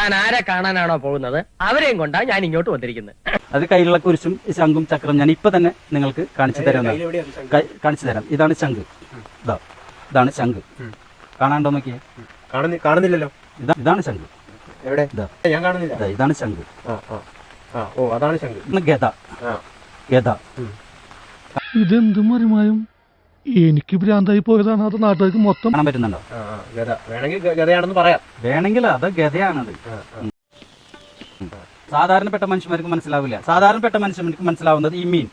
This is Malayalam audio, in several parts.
താൻ ആരെ കാണാനാണോ പോകുന്നത് അവരെയും കൊണ്ടാ ഞാൻ ഇങ്ങോട്ട് വന്നിരിക്കുന്നത്. അത് കയ്യിലുള്ള കുരിശും ശംഖും ചക്രം ഞാൻ ഇപ്പൊ തന്നെ നിങ്ങൾക്ക് കാണിച്ചു തരാം. കാണിച്ചു തരാം. ഇതാണ് ശംഖ്. ഇതാണ് ശംഖ്. കാണാണ്ടോ നോക്കിയേ? കാണുന്നില്ലല്ലോ. ഇതാണ് ശംഖ്. എവിടെ? ഞാൻ കാണുന്നില്ല. ഇതാണ് ശംഖ്. ഓ അതാണ് ശംഖ്. ഗദ. ഗദ. ഇതെന്തും മറിമായും എനിക്ക് ഭ്രാന്തായി പോയതാണ്. അത് നാട്ടുകാർക്ക് മൊത്തം കാണാൻ പറ്റുന്നുണ്ടോ? ഗദ വേണമെങ്കിൽ ഗദയാണെന്ന് പറയാം. വേണമെങ്കിൽ അത് ഗദയാണത്. സാധാരണപ്പെട്ട മനുഷ്യന്മാർക്ക് മനസ്സിലാവില്ല. സാധാരണപ്പെട്ട മനുഷ്യന്മാർക്ക് മനസ്സിലാവുന്നത് ഈ മീൻ.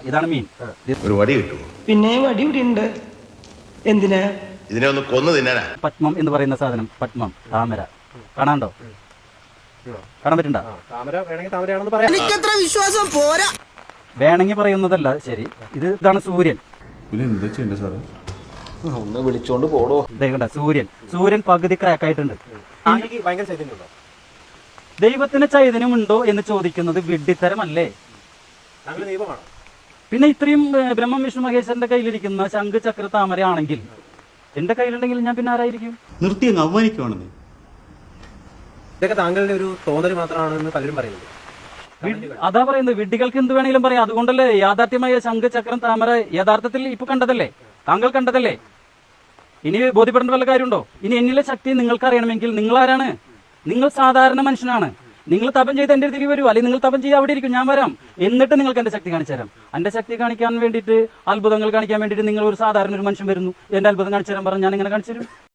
ഇതാണ് മീൻ. ഒരു വടി കിട്ടുമോ? പിന്നെ വടി ഇവിടെ ഉണ്ട്. എന്തിനാ? ഇതിനെ ഒന്ന് കൊന്നു തിന്നാനാ. പത്മം എന്ന് പറയുന്ന സാധനം. പത്മം, താമര. കാണാണ്ടോ? കാണാൻ പറ്റണ്ട? താമര വേണമെങ്കിൽ താമരയാണെന്ന് പറയാം. എനിക്കത്ര വിശ്വാസം പോരാ. വേണമെങ്കിൽ പറയുന്നതല്ല. ശരി, ഇതാണ് സൂര്യൻ. ഒന്ന് വിളിച്ചോണ്ട് പോടോ. കണ്ട സൂര്യൻ. സൂര്യൻ പകുതി ക്രാക്ക് ആയിട്ടുണ്ട്. ഭയങ്കര ചൈതന്യമുണ്ടോ? ദൈവത്തിന് ചൈതന്യമുണ്ടോ എന്ന് ചോദിക്കുന്നത് വിഡ്ഢിത്തരമല്ലേ? ദൈവമാണോ? പിന്നെ ഇത്രയും ബ്രഹ്മം വിഷ്ണു മഹേശ്വരന്റെ കയ്യിലിരിക്കുന്ന ശംഖ് ചക്ര താമര ആണെങ്കിൽ എന്റെ കയ്യിലുണ്ടെങ്കിൽ ഞാൻ പിന്നെ ആരായിരിക്കും? നിർത്തി അങ്ങ് അവമാനിക്കുവാണെന്ന്. ഇതൊക്കെ താങ്കളുടെ ഒരു തോന്നൽ മാത്രമാണെന്ന് പലരും പറയുന്നത്. അതാ പറയുന്നത്, വിഡ്ഢികൾക്ക് എന്ത് വേണമെങ്കിലും പറയാം. അതുകൊണ്ടല്ലേ യാഥാർത്ഥ്യമായ ശംഖ് ചക്രം താമര യഥാർത്ഥത്തിൽ ഇപ്പൊ കണ്ടതല്ലേ? താങ്കൾ കണ്ടതല്ലേ? ഇനി ബോധ്യപ്പെടേണ്ട വല്ല കാര്യമുണ്ടോ? ഇനി എന്നിലെ ശക്തി നിങ്ങൾക്ക് അറിയണമെങ്കിൽ നിങ്ങൾ ആരാണ്? നിങ്ങൾ സാധാരണ മനുഷ്യനാണ്. നിങ്ങൾ തപം ചെയ്ത് എന്റെ അടുത്തേക്ക് വരൂ, അല്ലെങ്കിൽ നിങ്ങൾ തപം ചെയ്ത് അവിടെ ഇരിക്കും, ഞാൻ വരാം. എന്നിട്ട് നിങ്ങൾക്ക് എന്റെ ശക്തി കാണിച്ചു തരാം. എന്റെ ശക്തി കാണിക്കാൻ വേണ്ടിയിട്ട്, അത്ഭുതങ്ങൾ കാണിക്കാൻ വേണ്ടിയിട്ട് നിങ്ങൾ ഒരു സാധാരണ ഒരു മനുഷ്യൻ വരുന്നു, എന്റെ അത്ഭുതം കാണിച്ചു തരാൻ പറഞ്ഞാൽ ഞാൻ ഇങ്ങനെ കാണിച്ചു തരും.